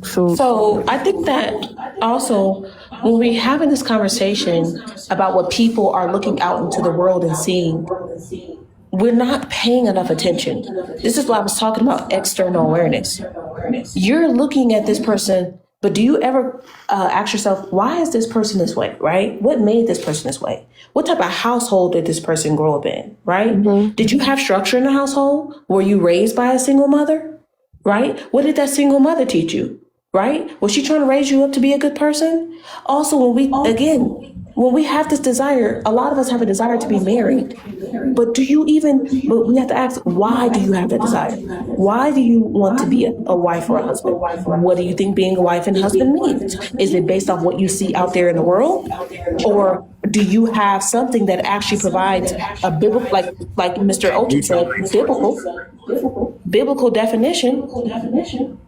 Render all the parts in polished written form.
So So I think that also when we're having this conversation about what people are looking out into the world and seeing, we're not paying enough attention. This is what I was talking about external awareness. You're looking at this person, but do you ever ask yourself, why is this person this way, right? What made this person this way? What type of household did this person grow up in, right? Did you have structure in the household? Were you raised by a single mother, right? What did that single mother teach you, right? Was she trying to raise you up to be a good person? Also, when we have this desire, a lot of us have a desire to be married. But we have to ask, why do you have that desire? Why do you want to be a wife or a husband? What do you think being a wife and husband means? Is it based off what you see out there in the world? Or do you have something that actually provides a biblical, like Mr. Ocean said, biblical definition,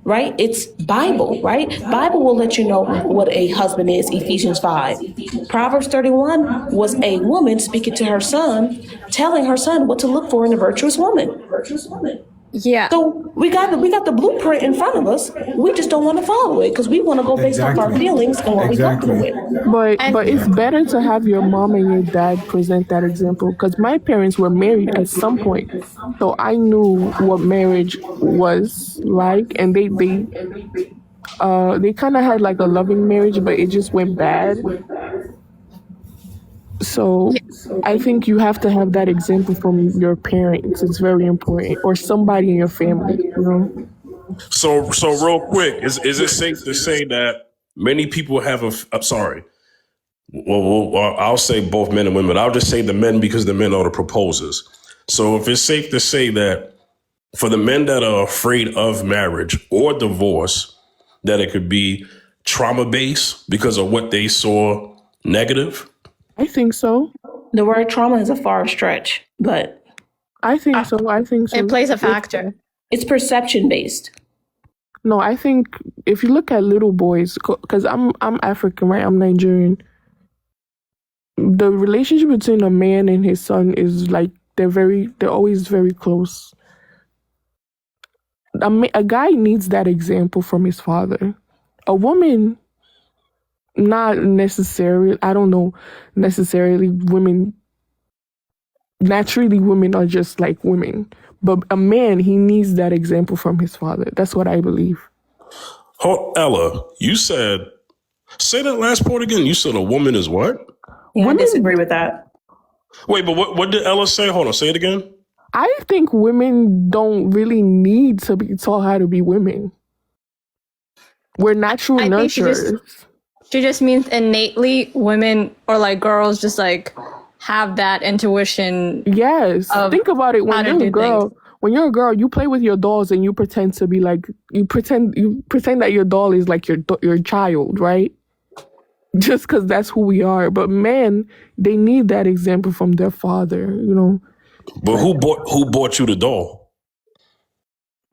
right? It's Bible, right? Bible will let you know what a husband is, Ephesians 5. Proverbs 31 was a woman speaking to her son, telling her son what to look for in a virtuous woman. Yeah. So we got the blueprint in front of us. We just don't want to follow it because we want to go based off our feelings and what we comfortable with. but it's better to have your mom and your dad present that example, because my parents were married at some point, so I knew what marriage was like, and they kind of had like a loving marriage, but it just went bad. So I think you have to have that example from your parents. It's very important, or somebody in your family. You know. So real quick, is it safe to say that many people have I'm sorry. Well, I'll say both men and women. I'll just say the men because the men are the proposers. So if it's safe to say that for the men that are afraid of marriage or divorce, that it could be trauma based because of what they saw negative. I think so. The word trauma is a far stretch, but I think so. It plays a factor. it's perception based. No, I think if you look at little boys, because I'm African, right? I'm Nigerian. The relationship between a man and his son is like they're always very close. A guy needs that example from his father. A woman, not necessarily. I don't know necessarily. Naturally, women are just like women. But a man, he needs that example from his father. That's what I believe. Ella, you say that last part again. You said a woman is what? Yeah, I disagree with that. Wait, but what did Ella say? Hold on, say it again. I think women don't really need to be taught how to be women. We're natural I think nurturers. she just means innately women or like girls just like have that intuition. Yes. Think about it. how to do things. When you're a girl, you play with your dolls and you pretend to be like you pretend that your doll is like your child, right? Just because that's who we are. But men, they need that example from their father, you know. But who bought you the doll?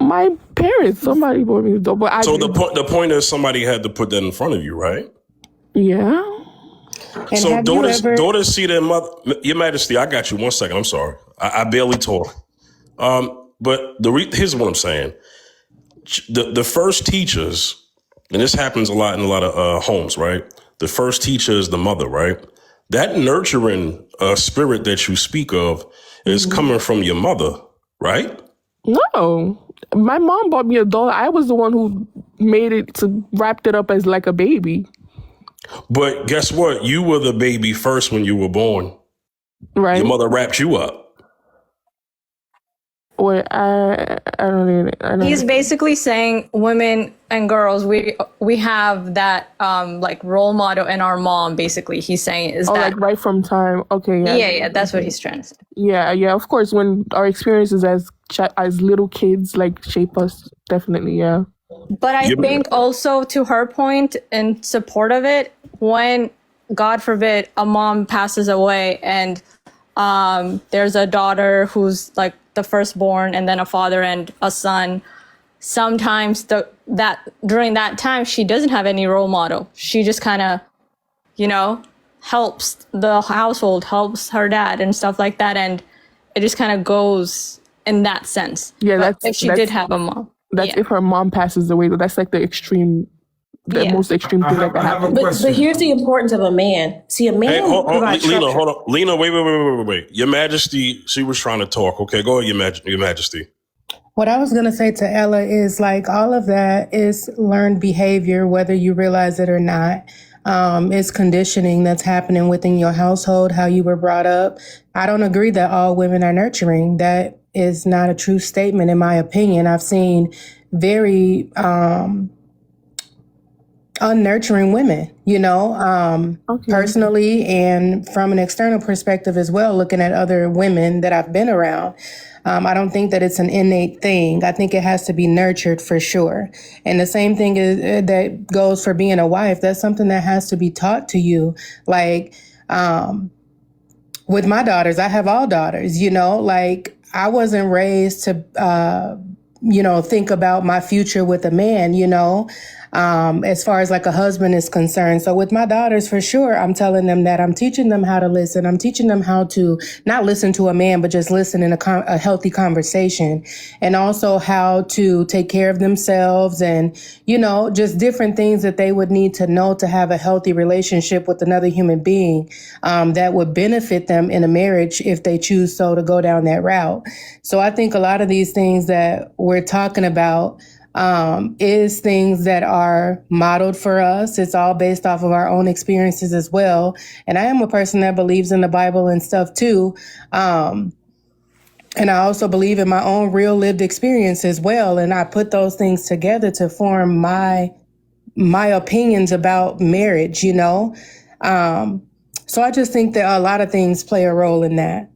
My parents, somebody bought me the doll. But The point is somebody had to put that in front of you, right? Yeah. And So have you daughters see their mother. Your Majesty, I got you. 1 second. I'm sorry. I barely talk. But here's what I'm saying. The first teachers, and this happens a lot in a lot of homes, right? The first teacher is the mother, right? That nurturing spirit that you speak of is coming from your mother, right? No. My mom bought me a doll. I was the one who wrapped it up as like a baby. But guess what? You were the baby first when you were born. Right. Your mother wrapped you up. Wait, I don't He's basically saying women and girls, we have that like role model in our mom. Basically, he's saying is that like right from time. Okay, yeah. yeah, that's what he's trying to say. Yeah. Of course, when our experiences as little kids like shape us, definitely, yeah. But I think also to her point in support of it, when God forbid a mom passes away and there's a daughter who's like the firstborn and then a father and a son, sometimes during that time she doesn't have any role model. She just kind of, helps the household, helps her dad and stuff like that, and it just kind of goes in that sense. Yeah, but if she did have a mom. That's if her mom passes away. That's like the extreme the Yeah. most extreme thing that can I have a happen. But question. here's the importance of a man. See, a man Hey, provides Lena, structure. hold on. Lena, wait. Your Majesty, she was trying to talk. Okay, go ahead, Your Majesty. What I was going to say to Ella is like all of that is learned behavior, whether you realize it or not. It's conditioning that's happening within your household, how you were brought up. I don't agree that all women are nurturing. That is not a true statement, in my opinion. I've seen very unnurturing women, Okay. personally and from an external perspective as well, looking at other women that I've been around. I don't think that it's an innate thing. I think it has to be nurtured for sure. And the same thing is that goes for being a wife. That's something that has to be taught to you. Like, with my daughters, I have all daughters, like I wasn't raised to, think about my future with a man, as far as like a husband is concerned. So with my daughters, for sure, I'm telling them that I'm teaching them how to listen. I'm teaching them how to not listen to a man, but just listen in a healthy conversation, and also how to take care of themselves and, just different things that they would need to know to have a healthy relationship with another human being, that would benefit them in a marriage if they choose so to go down that route. So I think a lot of these things that we're talking about, is things that are modeled for us. It's all based off of our own experiences as well. And I am a person that believes in the Bible and stuff too. And I also believe in my own real lived experience as well. And I put those things together to form my opinions about marriage, So I just think that a lot of things play a role in that.